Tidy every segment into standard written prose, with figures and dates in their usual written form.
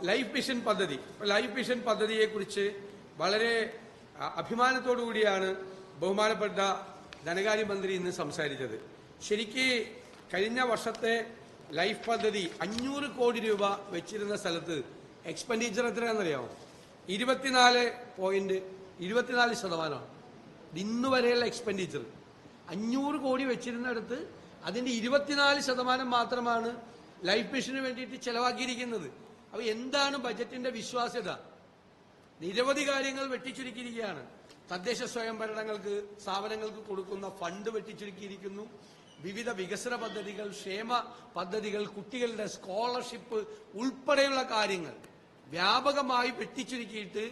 Life mission പദ്ധതി. Life mission പദ്ധതിയെക്കുറിച്ച് വളരെ അഭിമാനത്തോടു കൂടിയാണ് ബഹുമാനപ്പെട്ട ധനകാര്യമന്ത്രി ഇന്ന് സംസാരിച്ചത്. ശരിക്ക് കഴിഞ്ഞ വർഷത്തെ ലൈഫ് പദ്ധതി 500 കോടി രൂപ വെച്ചിരുന്ന സ്ഥലത്ത് എക്സ്പെൻഡിച്ചർ എത്രയാണെന്നറിയാമോ? 24% ഇന്ന് വരെയുള്ള എക്സ്പെൻഡിച്ചർ. 500 കോടി വെച്ചിരുന്നിടത്ത് അതിന്റെ 24% മാത്രമാണ് ലൈഫ് മിഷന് വേണ്ടിയിട്ട് ചെലവാക്കിയിരിക്കുന്നത്. അപ്പൊ എന്താണ് ബജറ്റിന്റെ വിശ്വാസ്യത? നിരവധി കാര്യങ്ങൾ വെട്ടിച്ചുരുക്കിയിരിക്കുകയാണ്. തദ്ദേശ സ്വയംഭരണങ്ങൾക്ക്, സ്ഥാപനങ്ങൾക്ക് കൊടുക്കുന്ന ഫണ്ട് വെട്ടിച്ചുരുക്കിയിരിക്കുന്നു. വിവിധ വികസന പദ്ധതികൾ, ക്ഷേമ പദ്ധതികൾ, കുട്ടികളുടെ സ്കോളർഷിപ്പ് ഉൾപ്പെടെയുള്ള കാര്യങ്ങൾ വ്യാപകമായി വെട്ടിച്ചുരുക്കിയിട്ട്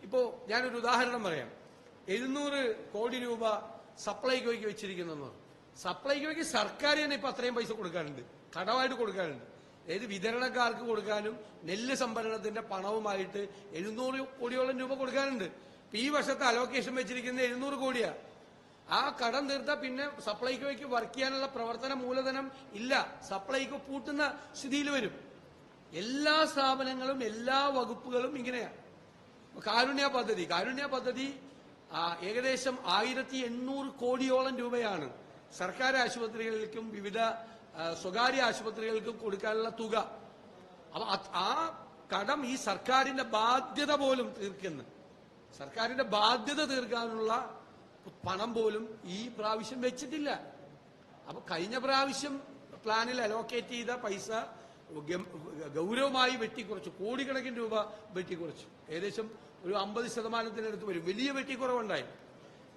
ഇപ്പോ ഞാനൊരു ഉദാഹരണം പറയാം. 700 കോടി രൂപ സപ്ലൈകോയ്ക്ക് വെച്ചിരിക്കുന്നു. സപ്ലൈകോയ്ക്ക് സർക്കാർ തന്നെ ഇപ്പൊ അത്രയും പൈസ കൊടുക്കാറുണ്ട്, കടമായിട്ട് കൊടുക്കാറുണ്ട്. അതായത് വിതരണക്കാർക്ക് കൊടുക്കാനും നെല്ല് സംഭരണത്തിന്റെ പണവുമായിട്ട് 700 കോടിയോളം രൂപ കൊടുക്കാനുണ്ട്. ഈ വർഷത്തെ അലോക്കേഷൻ വെച്ചിരിക്കുന്നത് 700 കോടിയാ. ആ കടം തീർത്താൽ പിന്നെ സപ്ലൈകോയ്ക്ക് വർക്ക് ചെയ്യാനുള്ള പ്രവർത്തന മൂലധനം ഇല്ല. സപ്ലൈകോ പൂട്ടുന്ന സ്ഥിതിയിൽ വരും. എല്ലാ സ്ഥാപനങ്ങളും എല്ലാ വകുപ്പുകളും ഇങ്ങനെയാണ്. കാരുണ്യ പദ്ധതി ഏകദേശം 1800 കോടിയോളം രൂപയാണ് സർക്കാർ ആശുപത്രികൾക്കും വിവിധ സ്വകാര്യ ആശുപത്രികൾക്കും കൊടുക്കാനുള്ള തുക. അപ്പൊ ആ കടം ഈ സർക്കാരിന്റെ ബാധ്യത പോലും സർക്കാരിന്റെ ബാധ്യത തീർക്കാനുള്ള പണം പോലും ഈ പ്രാവശ്യം വെച്ചിട്ടില്ല. അപ്പൊ കഴിഞ്ഞ പ്രാവശ്യം പ്ലാനിൽ അലോക്കേറ്റ് ചെയ്ത പൈസ ഗൗരവമായി വെട്ടിക്കുറച്ചു. കോടിക്കണക്കിന് രൂപ വെട്ടിക്കുറച്ചു. ഏകദേശം ഒരു 50% വരും. വലിയ വെട്ടിക്കുറവുണ്ടായി.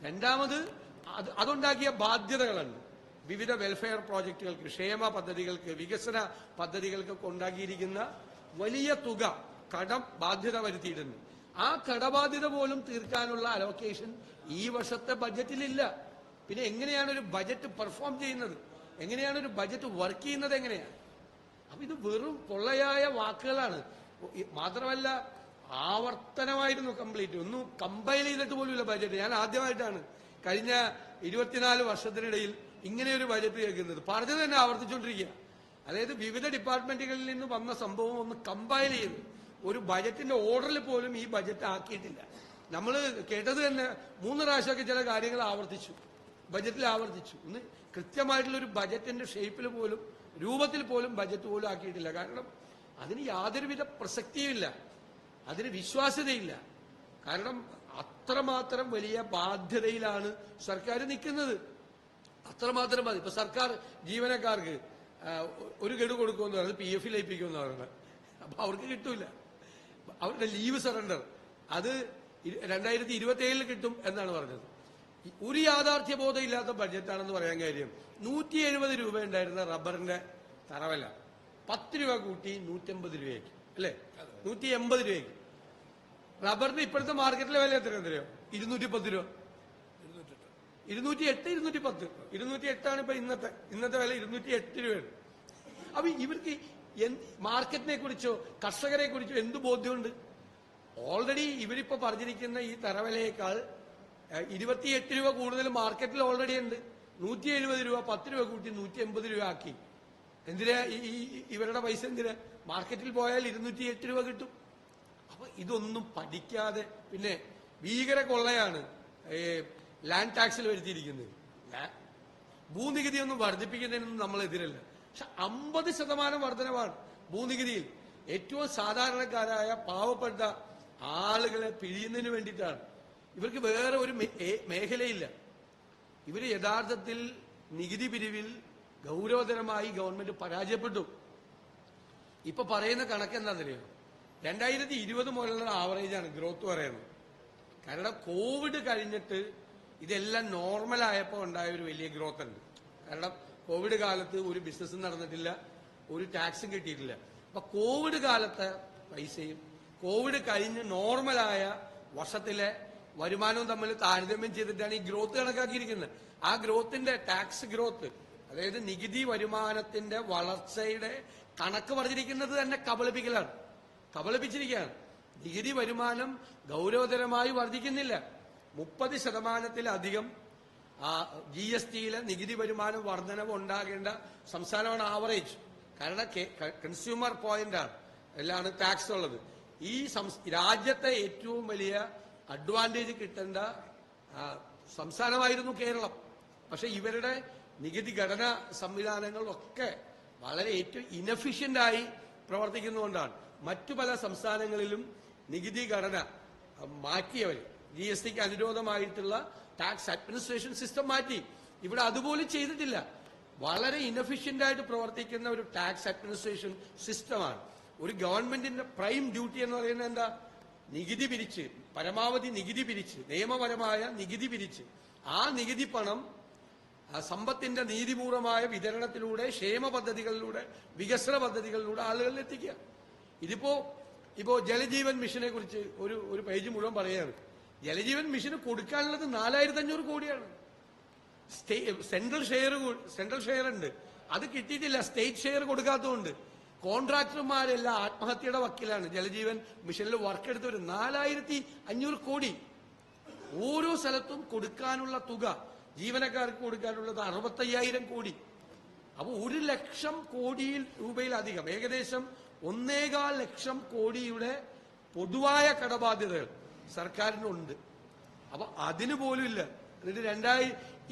രണ്ടാമത് അതുണ്ടാക്കിയ ബാധ്യതകളുണ്ട്. വിവിധ വെൽഫെയർ പ്രോജക്റ്റുകൾക്ക്, ക്ഷേമ പദ്ധതികൾക്ക്, വികസന പദ്ധതികൾക്കൊക്കെ ഉണ്ടാക്കിയിരിക്കുന്ന വലിയ തുക കടം ബാധ്യത വരുത്തിയിട്ടുണ്ട്. ആ കടബാധ്യത പോലും തീർക്കാനുള്ള അലോക്കേഷൻ ഈ വർഷത്തെ ബജറ്റിലില്ല. പിന്നെ എങ്ങനെയാണ് ഒരു ബജറ്റ് പെർഫോം ചെയ്യുന്നത്? എങ്ങനെയാണ് ഒരു ബജറ്റ് വർക്ക് ചെയ്യുന്നത്? എങ്ങനെയാണ്? അപ്പൊ ഇത് വെറും പൊള്ളയായ വാക്കുകളാണ്. മാത്രമല്ല ആവർത്തനമായിരുന്നു കംപ്ലീറ്റ്. ഒന്നും കമ്പൈൽ ചെയ്തിട്ട് പോലുമില്ല ബജറ്റ്. ഞാൻ ആദ്യമായിട്ടാണ് കഴിഞ്ഞ 24 വർഷത്തിനിടയിൽ ഇങ്ങനെയൊരു ബജറ്റ് കേൾക്കുന്നത്. പറഞ്ഞത് തന്നെ ആവർത്തിച്ചുകൊണ്ടിരിക്കുക. അതായത് വിവിധ ഡിപ്പാർട്ട്മെന്റുകളിൽ നിന്ന് വന്ന സംഭവം ഒന്ന് കമ്പൈൽ ചെയ്ത് ഒരു ബജറ്റിന്റെ ഓർഡറിൽ പോലും ഈ ബജറ്റ് ആക്കിയിട്ടില്ല. നമ്മൾ കേട്ടത് തന്നെ 3 പ്രാവശ്യമൊക്കെ ചില കാര്യങ്ങൾ ബജറ്റിൽ ആവർത്തിച്ചു. ഒന്ന് കൃത്യമായിട്ടുള്ള ഒരു ബജറ്റിന്റെ ഷേപ്പിൽ പോലും, രൂപത്തിൽ പോലും ബജറ്റ് പോലും ആക്കിയിട്ടില്ല. കാരണം അതിന് യാതൊരുവിധ പ്രസക്തിയുമില്ല, അതിന് വിശ്വാസ്യതയില്ല. കാരണം അത്രമാത്രം വലിയ ബാധ്യതയിലാണ് സർക്കാർ നിൽക്കുന്നത്. അത്രമാത്രം മതി. ഇപ്പൊ സർക്കാർ ജീവനക്കാർക്ക് ഒരു ഗഡു കൊടുക്കുമെന്ന് പറയുന്നത് PF ലയിപ്പിക്കുമെന്ന് പറയുന്നത്. അപ്പൊ അവർക്ക് കിട്ടൂല. അവരുടെ ലീവ് സറണ്ടർ അത് 2027 കിട്ടും എന്നാണ് പറഞ്ഞത്. ഒരു യാഥാർത്ഥ്യ ബോധം ഇല്ലാത്ത ബഡ്ജറ്റാണെന്ന് പറയാൻ കാര്യം 170 രൂപ ഉണ്ടായിരുന്ന റബ്ബറിന്റെ തറവല 10 രൂപ കൂട്ടി 150 രൂപയ്ക്ക്, അല്ലെ? 180 രൂപയ്ക്ക്. റബ്ബറിന്റെ ഇപ്പോഴത്തെ മാർക്കറ്റിലെ വില എത്രയോ? 210 രൂപ. 208, 210. 208 ഇപ്പൊ ഇന്നത്തെ വില 208 രൂപയാണ്. അപ്പൊ ഇവർക്ക് മാർക്കറ്റിനെ കുറിച്ചോ കർഷകരെ കുറിച്ചോ എന്ത് ബോധ്യമുണ്ട്? ഓൾറെഡി ഇവരിപ്പോ പറഞ്ഞിരിക്കുന്ന ഈ തറവിലയേക്കാൾ 28 രൂപ കൂടുതൽ മാർക്കറ്റിൽ ഓൾറെഡി ഉണ്ട്. 170 രൂപ 10 രൂപ കൂട്ടി 180 രൂപ ആക്കി. എന്തിനാ ഇവരുടെ പൈസ? എന്തിനാ? മാർക്കറ്റിൽ പോയാൽ 208 രൂപ കിട്ടും. അപ്പൊ ഇതൊന്നും പഠിക്കാതെ പിന്നെ ഭീകര കൊള്ളയാണ് ലാൻഡ് ടാക്സിൽ വരുത്തിയിരിക്കുന്നത്. ഭൂനികുതി ഒന്നും വർദ്ധിപ്പിക്കുന്നതിനൊന്നും നമ്മൾ എതിരല്ല. പക്ഷെ 50% വർധനവാണ് ഭൂനികുതിയിൽ. ഏറ്റവും സാധാരണക്കാരായ പാവപ്പെട്ട ആളുകളെ പിഴിയുന്നതിന് വേണ്ടിയിട്ടാണ്. ഇവർക്ക് വേറെ ഒരു മേഖലയില്ല. ഇവര് യഥാർത്ഥത്തിൽ നികുതി പിരിവിൽ ഗൗരവതരമായി ഗവൺമെന്റ് പരാജയപ്പെട്ടു. ഇപ്പൊ പറയുന്ന കണക്ക് എന്താണെന്നറിയോ? 2020 മുതലുള്ള ആവറേജാണ് ഗ്രോത്ത് പറയുന്നത്. കാരണം കോവിഡ് കഴിഞ്ഞിട്ട് ഇതെല്ലാം നോർമലായപ്പോൾ ഉണ്ടായ ഒരു വലിയ ഗ്രോത്ത് ഉണ്ട്. കാരണം കോവിഡ് കാലത്ത് ഒരു ബിസിനസ്സും നടന്നിട്ടില്ല, ഒരു ടാക്സും കിട്ടിയിട്ടില്ല. അപ്പൊ കോവിഡ് കാലത്തെ പൈസയും കോവിഡ് കഴിഞ്ഞ് നോർമലായ വർഷത്തിലെ വരുമാനവും തമ്മിൽ താരതമ്യം ചെയ്തിട്ടാണ് ഈ ഗ്രോത്ത് കണക്കാക്കിയിരിക്കുന്നത്. ആ ഗ്രോത്തിന്റെ ടാക്സ് ഗ്രോത്ത്, അതായത് നികുതി വരുമാനത്തിന്റെ വളർച്ചയുടെ കണക്ക് പറഞ്ഞിരിക്കുന്നത് തന്നെ കബളിപ്പിച്ചിരിക്കുകയാണ്. നികുതി വരുമാനം ഗൗരവതരമായി വർദ്ധിക്കുന്നില്ല. 30%-ലധികം GSTയിലെ നികുതി വരുമാനം വർധനവ് ഉണ്ടാകേണ്ട സംസ്ഥാനമാണ് ആവറേജ്. കാരണം കൺസ്യൂമർ പോയിന്റാണ്. എല്ലാമാണ് ടാക്സ് ഉള്ളത്. ഈ രാജ്യത്തെ ഏറ്റവും വലിയ അഡ്വാൻറ്റേജ് കിട്ടേണ്ട സംസ്ഥാനമായിരുന്നു കേരളം. പക്ഷെ ഇവരുടെ നികുതി ഘടന സംവിധാനങ്ങളൊക്കെ വളരെ ഏറ്റവും ഇനഫിഷ്യന്റായി പ്രവർത്തിക്കുന്നതുകൊണ്ടാണ് മറ്റു പല സംസ്ഥാനങ്ങളിലും നികുതി ഘടന മാറ്റിയവർ GSTക്ക് അനുരോധമായിട്ടുള്ള ടാക്സ് അഡ്മിനിസ്ട്രേഷൻ സിസ്റ്റം മാറ്റി. ഇവിടെ അതുപോലും ചെയ്തിട്ടില്ല. വളരെ ഇനഫിഷ്യന്റ് ആയിട്ട് പ്രവർത്തിക്കുന്ന ഒരു ടാക്സ് അഡ്മിനിസ്ട്രേഷൻ സിസ്റ്റമാണ്. ഒരു ഗവൺമെന്റിന്റെ പ്രൈം ഡ്യൂട്ടി എന്ന് പറയുന്നത് എന്താ? നികുതി പിരിച്ച്, പരമാവധി നികുതി പിരിച്ച്, നിയമപരമായ നികുതി പിരിച്ച് ആ നികുതി പണം സമ്പത്തിന്റെ നീതിപൂർവമായ വിതരണത്തിലൂടെ, ക്ഷേമ പദ്ധതികളിലൂടെ, വികസന പദ്ധതികളിലൂടെ ആളുകളിൽ എത്തിക്കുക. ഇപ്പോ ജലജീവൻ മിഷനെ കുറിച്ച് ഒരു പേജ് മുഴുവൻ പറയുകയാണ്. ജലജീവൻ മിഷന് കൊടുക്കാനുള്ളത് 4500 കോടിയാണ്. സെൻട്രൽ ഷെയർ ഉണ്ട്, അത് കിട്ടിയിട്ടില്ല. സ്റ്റേറ്റ് ഷെയർ കൊടുക്കാത്തതുകൊണ്ട് കോൺട്രാക്ടർമാരെല്ലാം ആത്മഹത്യയുടെ വക്കിലാണ്. ജലജീവൻ മിഷനിൽ വർക്ക് എടുത്തവർ 4500 കോടി ഓരോ സ്ഥലത്തും കൊടുക്കാനുള്ള തുക, ജീവനക്കാർക്ക് കൊടുക്കാനുള്ളത് 65,000 കോടി. അപ്പൊ 1 ലക്ഷം കോടി രൂപയിലധികം, ഏകദേശം 1.25 ലക്ഷം കോടിയുടെ പൊതുവായ കടബാധ്യതകൾ സർക്കാരിനുണ്ട്. അപ്പൊ അതിന് പോലും ഇല്ല. എന്നിട്ട്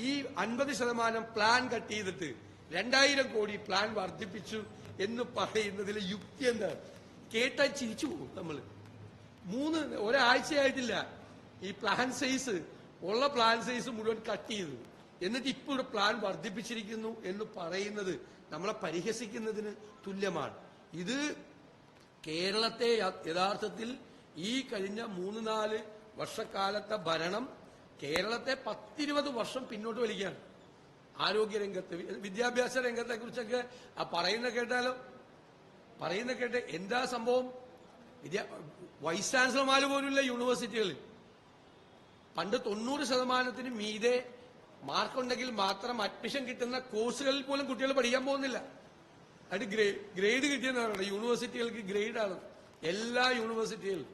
ഈ 50% പ്ലാൻ കട്ട് ചെയ്തിട്ട് 2000 കോടി പ്ലാൻ വർദ്ധിപ്പിച്ചു എന്ന് പറയുന്നതിലെ യുക്തി എന്താണ്? കേട്ടാൽ ചിരിച്ചു പോകും നമ്മൾ. ഒരാഴ്ചയായിട്ടില്ല ഈ പ്ലാൻ സൈസ്, ഉള്ള പ്ലാൻ സൈസ് മുഴുവൻ കട്ട് ചെയ്തു. എന്നിട്ട് ഇപ്പോൾ ഇവിടെ പ്ലാൻ വർദ്ധിപ്പിച്ചിരിക്കുന്നു എന്ന് പറയുന്നത് നമ്മളെ പരിഹസിക്കുന്നതിന് തുല്യമാണ്. ഇത് കേരളത്തെ യഥാർത്ഥത്തിൽ ഈ കഴിഞ്ഞ 3-4 വർഷക്കാലത്തെ ഭരണം കേരളത്തെ 10-20 വർഷം പിന്നോട്ട് വലിക്കുകയാണ്. ആരോഗ്യരംഗത്ത്, വിദ്യാഭ്യാസ രംഗത്തെ കുറിച്ചൊക്കെ പറയുന്ന കേട്ട് എന്താ സംഭവം? വൈസ് ചാൻസലർമാർ പോലുമില്ല യൂണിവേഴ്സിറ്റികളിൽ. പണ്ട് 90% മീതെ മാർക്കുണ്ടെങ്കിൽ മാത്രം അഡ്മിഷൻ കിട്ടുന്ന കോഴ്സുകളിൽ പോലും കുട്ടികൾ പഠിക്കാൻ പോകുന്നില്ല. അത് ഗ്രേഡ് കിട്ടിയെന്ന് പറയുന്നത് യൂണിവേഴ്സിറ്റികൾക്ക് ഗ്രേഡാണ്. എല്ലാ യൂണിവേഴ്സിറ്റികളിലും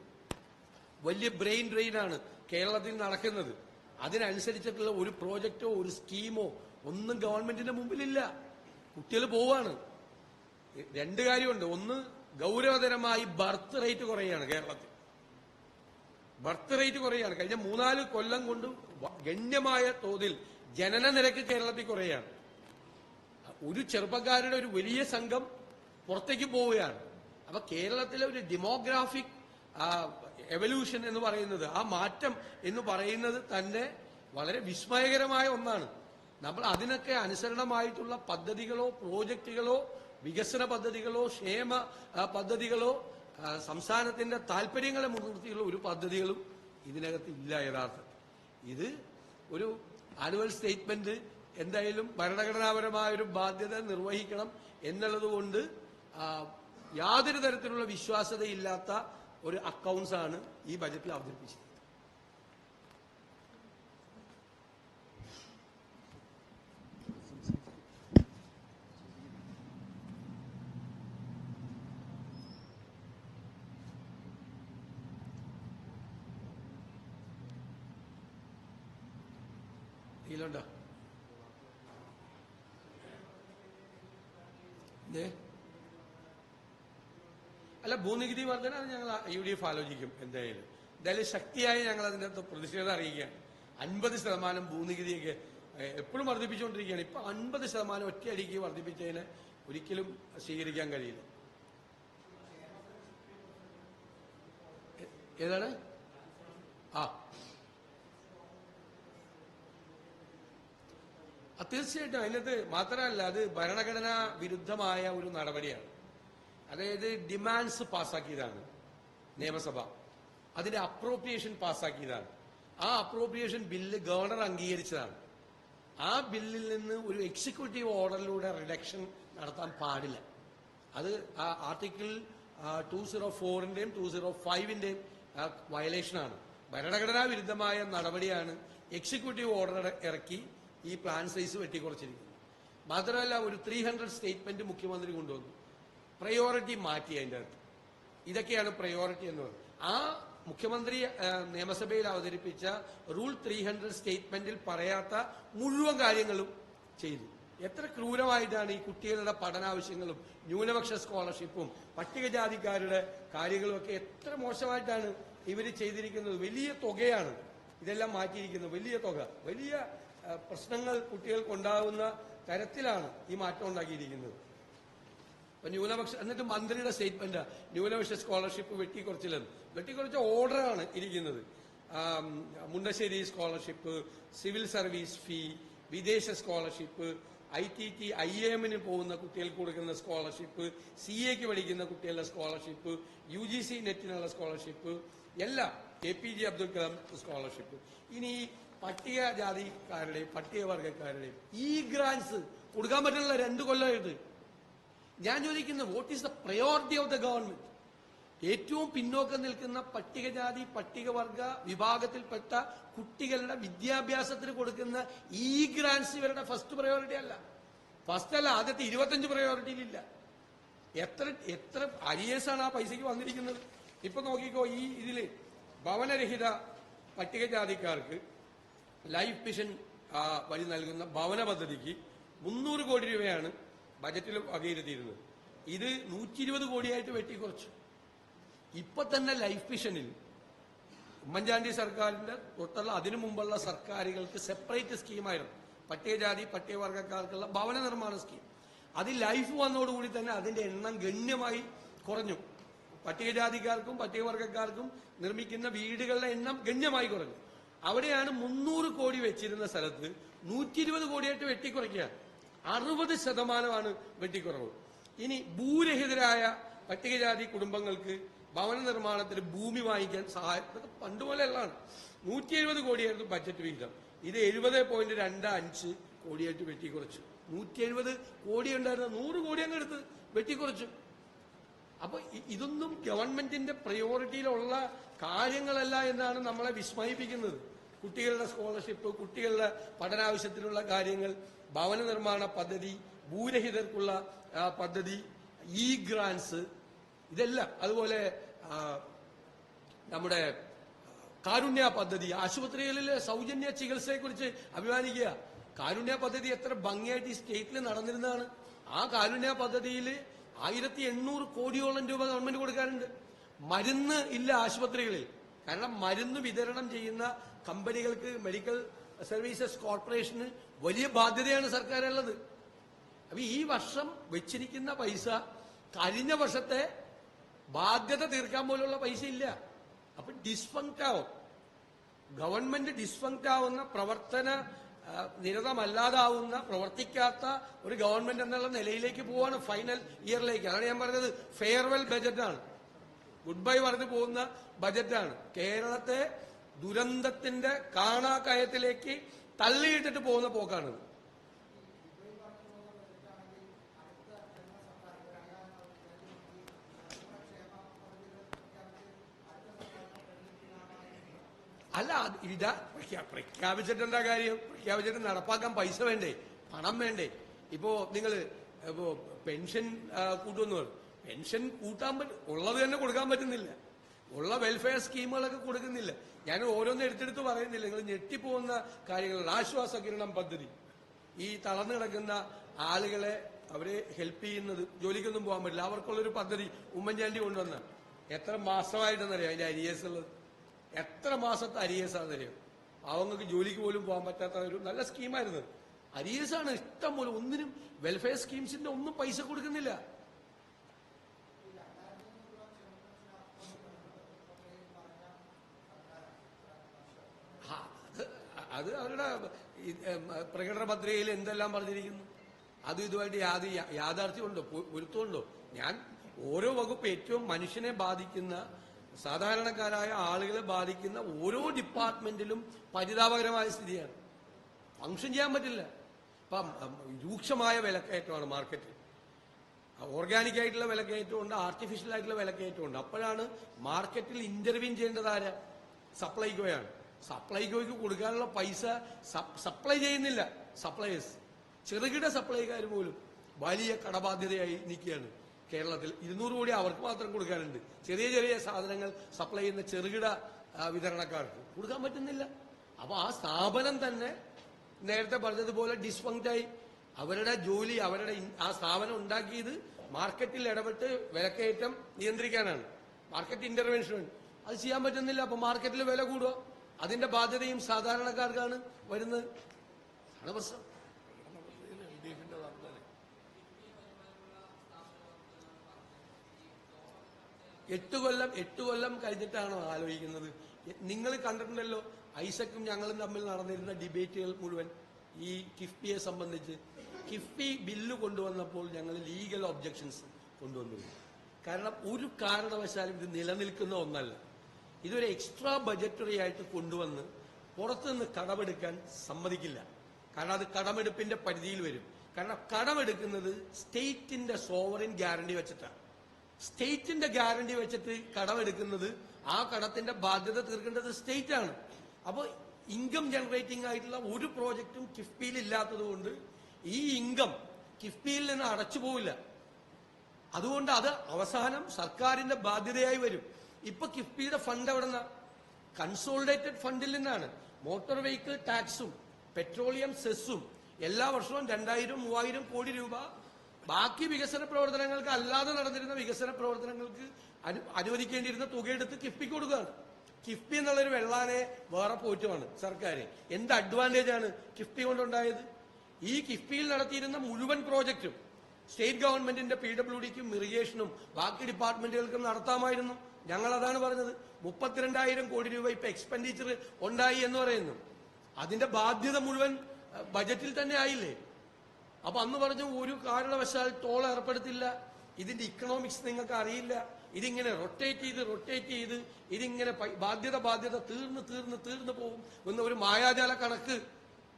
വലിയ ബ്രെയിൻ ഡ്രെയിനാണ് കേരളത്തിൽ നടക്കുന്നത്. അതിനനുസരിച്ചിട്ടുള്ള ഒരു പ്രോജക്റ്റോ ഒരു സ്കീമോ ഒന്നും ഗവൺമെന്റിന്റെ മുമ്പിലില്ല. കുട്ടികൾ പോവാണ്. 2 കാര്യമുണ്ട്. ഒന്ന്, ഗൗരവതരമായി ബർത്ത് റേറ്റ് കുറയാണ് കേരളത്തിൽ. ബർത്ത് റേറ്റ് കുറയാണ്. കഴിഞ്ഞ 3-4 കൊല്ലം കൊണ്ട് ഗണ്യമായ തോതിൽ ജനന നിരക്ക് കേരളത്തിൽ കുറയാണ്. ഒരു ചെറുപ്പക്കാരുടെ ഒരു വലിയ സംഘം പുറത്തേക്ക് പോവുകയാണ്. അപ്പൊ കേരളത്തിലെ ഒരു ഡെമോഗ്രാഫിക് എവല്യൂഷൻ എന്ന് പറയുന്നത്, ആ മാറ്റം എന്ന് പറയുന്നത് തന്നെ വളരെ വിസ്മയകരമായ ഒന്നാണ്. നമ്മൾ അതിനൊക്കെ അനുസരണമായിട്ടുള്ള പദ്ധതികളോ പ്രോജക്റ്റുകളോ വികസന പദ്ധതികളോ ക്ഷേമ പദ്ധതികളോ സംസ്ഥാനത്തിന്റെ താല്പര്യങ്ങളെ മുൻനിർത്തിയുള്ള ഒരു പദ്ധതികളും ഇതിനകത്ത് ഇല്ല. യഥാർത്ഥം ഇത് ഒരു ആനുവൽ സ്റ്റേറ്റ്മെന്റ് എന്തായാലും ഭരണഘടനാപരമായ ഒരു ബാധ്യത നിർവഹിക്കണം എന്നുള്ളത് കൊണ്ട് യാതൊരു തരത്തിലുള്ള വിശ്വാസ്യതയില്ലാത്ത ഒരു അക്കൗണ്ട്സ് ആണ് ഈ ബജറ്റിൽ അവതരിപ്പിച്ചത്. ഇതിലുണ്ടോ? അല്ല, ഭൂനികുതി വർധന ഞങ്ങൾ UDF ആലോചിക്കും. എന്തായാലും ശക്തിയായി ഞങ്ങൾ അതിൻ്റെ അകത്ത് പ്രതിഷേധം അറിയിക്കുകയാണ്. 50% ഭൂനികുതിയൊക്കെ എപ്പോഴും വർദ്ധിപ്പിച്ചുകൊണ്ടിരിക്കുകയാണ്. ഇപ്പൊ 50% ഒറ്റയടിക്ക് വർദ്ധിപ്പിച്ചതിന് ഒരിക്കലും സ്വീകരിക്കാൻ കഴിയില്ല. ഏതാണ്? തീർച്ചയായിട്ടും അതിനകത്ത് മാത്രമല്ല, അത് ഭരണഘടനാ വിരുദ്ധമായ ഒരു നടപടിയാണ്. അതായത് ഡിമാൻഡ്സ് പാസ്സാക്കിയതാണ് നിയമസഭ, അതിന്റെ അപ്രോപ്രിയേഷൻ പാസ്സാക്കിയതാണ്. ആ അപ്രോപ്രിയേഷൻ ബില്ല് ഗവർണർ അംഗീകരിച്ചതാണ്. ആ ബില്ലിൽ നിന്ന് ഒരു എക്സിക്യൂട്ടീവ് ഓർഡറിലൂടെ റിഡക്ഷൻ നടത്താൻ പാടില്ല. അത് ആ ആർട്ടിക്കിൾ 204-ന്റെയും 205-ന്റെയും വയലേഷനാണ്. ഭരണഘടനാ വിരുദ്ധമായ നടപടിയാണ്. എക്സിക്യൂട്ടീവ് ഓർഡർ ഇറക്കി ഈ പ്ലാൻ സൈസ് വെട്ടിക്കുറച്ചിരിക്കുന്നു. മാത്രമല്ല, ഒരു 300 സ്റ്റേറ്റ്മെന്റ് മുഖ്യമന്ത്രി കൊണ്ടുവന്നു. പ്രയോറിറ്റി മാറ്റി അതിൻ്റെ അകത്ത്. ഇതൊക്കെയാണ് പ്രയോറിറ്റി എന്ന് പറയുന്നത്. ആ മുഖ്യമന്ത്രി നിയമസഭയിൽ അവതരിപ്പിച്ച റൂൾ 300 സ്റ്റേറ്റ്മെന്റിൽ പറയാത്ത മുഴുവൻ കാര്യങ്ങളും ചെയ്തു. എത്ര ക്രൂരമായിട്ടാണ് ഈ കുട്ടികളുടെ പഠനാവശ്യങ്ങളും ന്യൂനപക്ഷ സ്കോളർഷിപ്പും പട്ടികജാതിക്കാരുടെ കാര്യങ്ങളും ഒക്കെ എത്ര മോശമായിട്ടാണ് ഇവർ ചെയ്തിരിക്കുന്നത്. വലിയ തുകയാണ് ഇതെല്ലാം മാറ്റിയിരിക്കുന്നത്, വലിയ തുക, വലിയ പ്രശ്നങ്ങൾ കുട്ടികൾക്ക് ഉണ്ടാകുന്ന തരത്തിലാണ് ഈ മാറ്റം ഉണ്ടാക്കിയിരിക്കുന്നത്. അപ്പൊ ന്യൂനപക്ഷ എന്നിട്ട് മന്ത്രിയുടെ സ്റ്റേറ്റ്മെന്റ് ന്യൂനപക്ഷ സ്കോളർഷിപ്പ് വെട്ടിക്കുറച്ച ഓർഡറാണ് ഇരിക്കുന്നത്. മുണ്ടശ്ശേരി സ്കോളർഷിപ്പ്, സിവിൽ സർവീസ് ഫീ, വിദേശ സ്കോളർഷിപ്പ്, ITT IIM പോകുന്ന കുട്ടികൾക്ക് കൊടുക്കുന്ന സ്കോളർഷിപ്പ്, CA പഠിക്കുന്ന കുട്ടികളുടെ സ്കോളർഷിപ്പ്, UGC നെറ്റിനുള്ള സ്കോളർഷിപ്പ്, എല്ലാം APJ അബ്ദുൽ കലാം സ്കോളർഷിപ്പ്. ഇനി പട്ടികജാതിക്കാരുടെയും പട്ടികവർഗക്കാരുടെയും ഈ ഗ്രാൻസ് കൊടുക്കാൻ പറ്റുന്നില്ല 2 കൊല്ലമായിട്ട്. ഞാൻ ചോദിക്കുന്നത്, what is the priority of the government? ഏറ്റവും പിന്നോക്കം നിൽക്കുന്ന പട്ടികജാതി പട്ടികവർഗ വിഭാഗത്തിൽപ്പെട്ട കുട്ടികളുടെ വിദ്യാഭ്യാസത്തിന് കൊടുക്കുന്ന ഈ ഗ്രാൻസ് ഇവരുടെ ഫസ്റ്റ് പ്രയോറിറ്റി അല്ല. ആദ്യത്തെ 25 പ്രയോറിറ്റിയിലില്ല. എത്ര അരിയേഴ്സാണ് ആ പൈസയ്ക്ക് വന്നിരിക്കുന്നത്. ഇപ്പൊ നോക്കിക്കോ, ഈ ഇതില് ഭവനരഹിത പട്ടികജാതിക്കാർക്ക് ലൈഫ് മിഷൻ വഴി നൽകുന്ന ഭവന പദ്ധതിക്ക് 300 കോടി രൂപയാണ് ബജറ്റിൽ വകയിരുത്തിയിരുന്നത്. ഇത് 120 കോടിയായിട്ട് വെട്ടിക്കുറച്ചു. ഇപ്പൊ തന്നെ ലൈഫ് മിഷനിൽ ഉമ്മൻചാണ്ടി സർക്കാരിന്റെ തൊട്ടുള്ള അതിനു മുമ്പുള്ള സർക്കാരുകൾക്ക് സെപ്പറേറ്റ് സ്കീമായിരുന്നു പട്ടികജാതി പട്ടികവർഗക്കാർക്കുള്ള ഭവന നിർമ്മാണ സ്കീം. അത് ലൈഫ് വന്നതോടുകൂടി തന്നെ അതിന്റെ എണ്ണം ഗണ്യമായി കുറഞ്ഞു. പട്ടികജാതിക്കാർക്കും പട്ടികവർഗക്കാർക്കും നിർമ്മിക്കുന്ന വീടുകളുടെ എണ്ണം ഗണ്യമായി കുറഞ്ഞു. അവിടെയാണ് 300 കോടി വെച്ചിരുന്ന സ്ഥലത്ത് 120 കോടിയായിട്ട് വെട്ടിക്കുറയ്ക്കുക. 60% വെട്ടിക്കുറവ്. ഇനി ഭൂരഹിതരായ പട്ടികജാതി കുടുംബങ്ങൾക്ക് ഭവന നിർമ്മാണത്തിന് ഭൂമി വാങ്ങിക്കാൻ സഹായം, ഇതൊക്കെ പണ്ടുപോലെയുള്ളതാണ്. 170 കോടിയായിരുന്നു ബജറ്റ് വിഹിതം. ഇത് 70.25 കോടിയായിട്ട് വെട്ടിക്കുറച്ചു. 170 കോടി ഉണ്ടായിരുന്ന 100 കോടി അങ്ങ് എടുത്ത് വെട്ടിക്കുറച്ചു. അപ്പൊ ഇതൊന്നും ഗവൺമെന്റിന്റെ പ്രയോറിറ്റിയിലുള്ള കാര്യങ്ങളല്ല എന്നാണ് നമ്മളെ വിസ്മയിപ്പിക്കുന്നത്. കുട്ടികളുടെ സ്കോളർഷിപ്പ്, കുട്ടികളുടെ പഠനാവശ്യത്തിനുള്ള കാര്യങ്ങൾ, ഭവന നിർമ്മാണ പദ്ധതി, ഭൂരഹിതർക്കുള്ള പദ്ധതി, ഈ ഗ്രാൻസ്, ഇതെല്ലാം. അതുപോലെ നമ്മുടെ കാരുണ്യ പദ്ധതി, ആശുപത്രികളിലെ സൗജന്യ ചികിത്സയെക്കുറിച്ച് അഭിമാനിക്കുക. കാരുണ്യ പദ്ധതി എത്ര ഭംഗിയായിട്ട് ഈ സ്റ്റേറ്റിൽ നടന്നിരുന്നതാണ്. ആ കാരുണ്യ പദ്ധതിയിൽ 1800 കോടിയോളം രൂപ ഗവൺമെന്റ് കൊടുക്കാറുണ്ട്. മരുന്ന് ഇല്ല ആശുപത്രികളിൽ. കാരണം മരുന്ന് വിതരണം ചെയ്യുന്ന കമ്പനികൾക്ക്, മെഡിക്കൽ സർവീസസ് കോർപ്പറേഷന് വലിയ ബാധ്യതയാണ് സർക്കാരുള്ളത്. അപ്പൊ ഈ വർഷം വെച്ചിരിക്കുന്ന പൈസ കഴിഞ്ഞ വർഷത്തെ ബാധ്യത തീർക്കാൻ പോലുള്ള പൈസ ഇല്ല. അപ്പൊ ഡിസ്ഫങ്ക്റ്റ് ആവും. ഗവൺമെന്റ് ഡിസ്ഫങ്ക്റ്റ് ആവുന്ന, പ്രവർത്തന നിരതമല്ലാതാവുന്ന, പ്രവർത്തിക്കാത്ത ഒരു ഗവൺമെന്റ് എന്നുള്ള നിലയിലേക്ക് പോവാണ് ഫൈനൽ ഇയറിലേക്ക്. അതാണ് ഞാൻ പറഞ്ഞത്, ഫെയർവെൽ ബജറ്റാണ്, ഗുഡ് ബൈ പറഞ്ഞു പോകുന്ന ബജറ്റാണ്. കേരളത്തെ ദുരന്തത്തിന്റെ കാണാക്കയത്തിലേക്ക് തള്ളിയിട്ടിട്ട് പോകുന്ന പോക്കാണിത്. അല്ല, ഇതാ പ്രഖ്യാപിച്ചിട്ട് എന്താ കാര്യം? പ്രഖ്യാപിച്ചിട്ട് നടപ്പാക്കാൻ പൈസ വേണ്ടേ, പണം വേണ്ടേ? ഇപ്പോ നിങ്ങൾ പെൻഷൻ കൂട്ടുമെന്ന് പറയും. പെൻഷൻ കൂട്ടാൻ ഉള്ളത് തന്നെ കൊടുക്കാൻ പറ്റുന്നില്ല. ഉള്ള വെൽഫെയർ സ്കീമുകളൊക്കെ കൊടുക്കുന്നില്ല. ഞാൻ ഓരോന്നും എടുത്തെടുത്ത് പറയുന്നില്ല, നിങ്ങൾ ഞെട്ടിപ്പോകുന്ന കാര്യങ്ങൾ. ആശ്വാസ കിരണം പദ്ധതി, ഈ തളർന്നു കിടക്കുന്ന ആളുകളെ അവരെ ഹെൽപ്പ് ചെയ്യുന്നത്, ജോലിക്കൊന്നും പോകാൻ പറ്റില്ല, അവർക്കുള്ളൊരു പദ്ധതി ഉമ്മൻചാണ്ടി കൊണ്ടുവന്ന. എത്ര മാസമായിട്ടെന്നറിയാം അതിന്റെ അരിയേഴ്സ് ഉള്ളത്? എത്ര മാസത്തെ അരിയേഴ്സാണെന്നറിയാം? അവങ്ങൾക്ക് ജോലിക്ക് പോലും പോകാൻ പറ്റാത്ത ഒരു നല്ല സ്കീമായിരുന്നു. അരിയേഴ്സാണ് ഇഷ്ടം പോലെ. ഒന്നിനും വെൽഫെയർ സ്കീംസിന്റെ ഒന്നും പൈസ കൊടുക്കുന്നില്ല. അത് അവരുടെ പ്രകടന പത്രികയിൽ എന്തെല്ലാം പറഞ്ഞിരിക്കുന്നു? അതും ഇതുമായിട്ട് യാഥാർത്ഥ്യമുണ്ടോ, പൊരുത്തമുണ്ടോ? ഞാൻ ഓരോ വകുപ്പ്, ഏറ്റവും മനുഷ്യനെ ബാധിക്കുന്ന, സാധാരണക്കാരായ ആളുകളെ ബാധിക്കുന്ന ഓരോ ഡിപ്പാർട്ട്മെന്റിലും പരിതാപകരമായ സ്ഥിതിയാണ്. ഫംഗ്ഷൻ ചെയ്യാൻ പറ്റില്ല. ഇപ്പം രൂക്ഷമായ വിലക്കയറ്റമാണ് മാർക്കറ്റിൽ. ഓർഗാനിക് ആയിട്ടുള്ള വിലക്കയറ്റമുണ്ട്, ആർട്ടിഫിഷ്യൽ ആയിട്ടുള്ള വിലക്കയറ്റമുണ്ട്. അപ്പോഴാണ് മാർക്കറ്റിൽ ഇന്റർവ്യൂ ചെയ്യേണ്ടത് ആര്? സപ്ലൈകോയാണ്. സപ്ലൈകോയ്ക്ക് കൊടുക്കാനുള്ള പൈസ സപ്ലൈ ചെയ്യുന്നില്ല സപ്ലൈസ്. ചെറുകിട സപ്ലൈക്കാർ പോലും വലിയ കടബാധ്യതയായി നിൽക്കുകയാണ് കേരളത്തിൽ. 200 കോടി അവർക്ക് മാത്രം കൊടുക്കാനുണ്ട്. ചെറിയ ചെറിയ സാധനങ്ങൾ സപ്ലൈ ചെയ്യുന്ന ചെറുകിട വിതരണക്കാർക്ക് കൊടുക്കാൻ പറ്റുന്നില്ല. അപ്പൊ ആ സ്ഥാപനം തന്നെ നേരത്തെ പറഞ്ഞതുപോലെ ഡിസ്ഫങ്ക്റ്റായി അവരുടെ ജോലി, അവരുടെ ആ സ്ഥാപനം ഉണ്ടാക്കിയത് മാർക്കറ്റിൽ ഇടപെട്ട് വിലക്കയറ്റം നിയന്ത്രിക്കാനാണ്, മാർക്കറ്റ് ഇന്റർവെൻഷൻ. അത് ചെയ്യാൻ പറ്റുന്നില്ല. അപ്പൊ മാർക്കറ്റിൽ വില കൂടുക, അതിന്റെ ബാധ്യതയും സാധാരണക്കാർക്കാണ് വരുന്നത്. ആണ് പ്രശ്നം. എട്ട് കൊല്ലം കഴിഞ്ഞിട്ടാണോ ആലോചിക്കുന്നത്? നിങ്ങൾ കണ്ടിട്ടുണ്ടല്ലോ, ഐസക്കും ഞങ്ങളും തമ്മിൽ നടന്നിരുന്ന ഡിബേറ്റുകൾ മുഴുവൻ ഈ കിഫ്ബിയെ സംബന്ധിച്ച്. കിഫ്ബി ബില്ല് കൊണ്ടുവന്നപ്പോൾ ഞങ്ങൾ ലീഗൽ ഒബ്ജക്ഷൻസ് കൊണ്ടുവന്നു. കാരണം ഒരു കാരണവശാലും ഇത് നിലനിൽക്കുന്ന ഒന്നല്ല. ഇതൊരു എക്സ്ട്രാ ബജറ്ററി ആയിട്ട് കൊണ്ടുവന്ന് പുറത്തുനിന്ന് കടമെടുക്കാൻ സമ്മതിക്കില്ല. കാരണം അത് കടമെടുപ്പിന്റെ പരിധിയിൽ വരും. കാരണം കടമെടുക്കുന്നത് സ്റ്റേറ്റിന്റെ സോവറിൻ ഗ്യാരണ്ടി വെച്ചിട്ടാണ്. സ്റ്റേറ്റിന്റെ ഗ്യാരണ്ടി വെച്ചിട്ട് കടമെടുക്കുന്നത്, ആ കടത്തിന്റെ ബാധ്യത തീർക്കേണ്ടത് സ്റ്റേറ്റ് ആണ്. അപ്പോൾ ഇൻകം ജനറേറ്റിംഗ് ആയിട്ടുള്ള ഒരു പ്രോജക്റ്റും കിഫ്ബിയിൽ ഇല്ലാത്തത് കൊണ്ട് ഈ ഇൻകം കിഫ്ബിയിൽ നിന്ന് അടച്ചു പോവില്ല. അതുകൊണ്ട് അത് അവസാനം സർക്കാരിന്റെ ബാധ്യതയായി വരും. ഇപ്പൊ കിഫ്ബിയുടെ ഫണ്ട് എവിടെ നിന്നാ? കൺസോളിഡേറ്റഡ് ഫണ്ടിൽ നിന്നാണ്. മോട്ടോർ വെഹിക്കിൾ ടാക്സും പെട്രോളിയം സെസ്സും എല്ലാ വർഷവും 2000-3000 കോടി രൂപ ബാക്കി വികസന പ്രവർത്തനങ്ങൾക്ക്, അല്ലാതെ നടന്നിരുന്ന വികസന പ്രവർത്തനങ്ങൾക്ക് അനുവദിക്കേണ്ടിയിരുന്ന തുകയെടുത്ത് കിഫ്ബിക്ക് കൊടുക്കുകയാണ്. കിഫ്ബി എന്നുള്ളൊരു വെള്ളാനെ വേറെ പോറ്റുമാണ് സർക്കാർ. എന്ത് അഡ്വാൻറ്റേജ് ആണ് കിഫ്ബി കൊണ്ടുണ്ടായത്? ഈ കിഫ്ബിയിൽ നടത്തിയിരുന്ന മുഴുവൻ പ്രോജക്റ്റും സ്റ്റേറ്റ് ഗവൺമെന്റിന്റെ PWDക്കും ഇറിഗേഷനും ബാക്കി ഡിപ്പാർട്ട്മെന്റുകൾക്കും നടത്താമായിരുന്നു. ഞങ്ങൾ അതാണ് പറഞ്ഞത്. 32,000 കോടി രൂപ ഇപ്പൊ എക്സ്പെൻഡിച്ചർ ഉണ്ടായി എന്ന് പറയുന്നു. അതിന്റെ ബാധ്യത മുഴുവൻ ബജറ്റിൽ തന്നെ ആയില്ലേ? അപ്പൊ അന്ന് പറഞ്ഞു ഒരു കാരണവശാൽ ടോൾ ഏർപ്പെടുത്തില്ല, ഇതിന്റെ ഇക്കണോമിക്സ് നിങ്ങൾക്ക് അറിയില്ല, ഇതിങ്ങനെ റൊട്ടേറ്റ് ചെയ്ത് ഇതിങ്ങനെ ബാധ്യത തീർന്നു പോകും എന്ന ഒരു മായാജാല കണക്ക്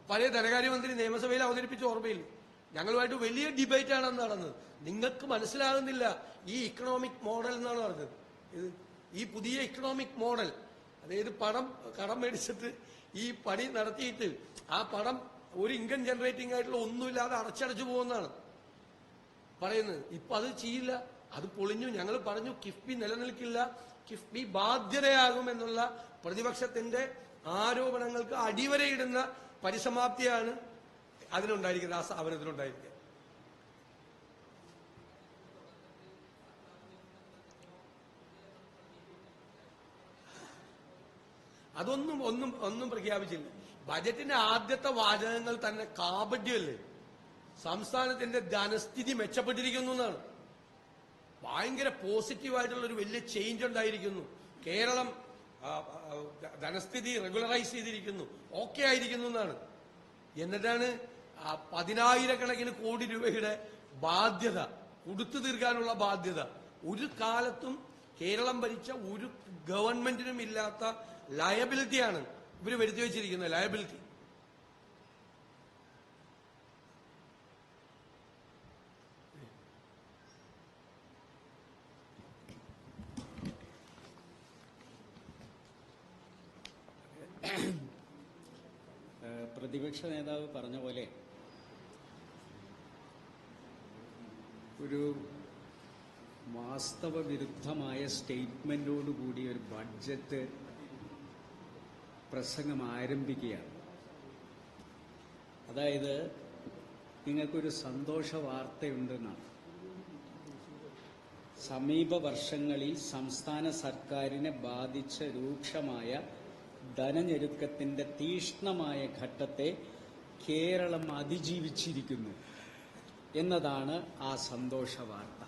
പഴയ ധനകാര്യമന്ത്രി നിയമസഭയിൽ അവതരിപ്പിച്ച ഓർമ്മയില്ല. ഞങ്ങളുമായിട്ട് വലിയ ഡിബേറ്റാണ് അന്ന് നടന്നത്. നിങ്ങൾക്ക് മനസ്സിലാകുന്നില്ല ഈ ഇക്കണോമിക് മോഡൽ എന്നാണ് പറഞ്ഞത്. ഇത് ഈ പുതിയ ഇക്കണോമിക് മോഡൽ, അതായത് കടം മേടിച്ചിട്ട് ഈ പണി നടത്തിയിട്ട് ആ പണം ഒരു ഇൻകം ജനറേറ്റിംഗ് ആയിട്ടുള്ള ഒന്നുമില്ലാതെ അടച്ചടച്ചു പോകുന്നതാണ് പറയുന്നത്. ഇപ്പൊ അത് ചെയ്യില്ല, അത് പൊളിഞ്ഞു. ഞങ്ങൾ പറഞ്ഞു കിഫ്ബി നിലനിൽക്കില്ല, കിഫ്ബി ബാധ്യതയാകുമെന്നുള്ള പ്രതിപക്ഷത്തിന്റെ ആരോപണങ്ങൾക്ക് അടിവരയിടുന്ന പരിസമാപ്തിയാണ് അതിനുണ്ടായിരിക്കുന്നത്, ആ സ്ഥാപനത്തിനുണ്ടായിരിക്കുക. ഒന്നും പ്രഖ്യാപിച്ചില്ല. ബജറ്റിന്റെ ആദ്യത്തെ വാചകങ്ങൾ തന്നെ കാപട്യമല്ലേ? സംസ്ഥാനത്തിന്റെ ധനസ്ഥിതി മെച്ചപ്പെട്ടിരിക്കുന്നു എന്നാണ്. ഭയങ്കര പോസിറ്റീവായിട്ടുള്ള ഒരു വലിയ ചേഞ്ച് ഉണ്ടായിരിക്കുന്നു. കേരളം ധനസ്ഥിതി റെഗുലറൈസ് ചെയ്തിരിക്കുന്നു, ഓക്കെ ആയിരിക്കുന്നു എന്നാണ്. എന്നിട്ടാണ് 10,000 കോടി രൂപയുടെ ബാധ്യത, കൊടുത്തു തീർക്കാനുള്ള ബാധ്യത. ഒരു കാലത്തും കേരളം ഭരിച്ച ഒരു ഗവൺമെന്റിനും ഇല്ലാത്ത ലയബിലിറ്റിയാണ് ഇവര് വരുത്തി വെച്ചിരിക്കുന്നത്. ലയബിലിറ്റി പ്രതിപക്ഷ നേതാവ് പറഞ്ഞ പോലെ ഒരു വാസ്തവ വിരുദ്ധമായ സ്റ്റേറ്റ്മെന്റോടുകൂടി ഒരു ബഡ്ജറ്റ് പ്രസംഗം ആരംഭിക്കുകയാണ്. അതായത് നിങ്ങൾക്കൊരു സന്തോഷ വാർത്തയുണ്ടെന്നാണ്. സമീപ വർഷങ്ങളിൽ സംസ്ഥാന സർക്കാരിനെ ബാധിച്ച രൂക്ഷമായ ധനഞെരുക്കത്തിന്റെ തീക്ഷ്ണമായ ഘട്ടത്തെ കേരളം അതിജീവിച്ചിരിക്കുന്നു എന്നതാണ് ആ സന്തോഷ വാർത്ത.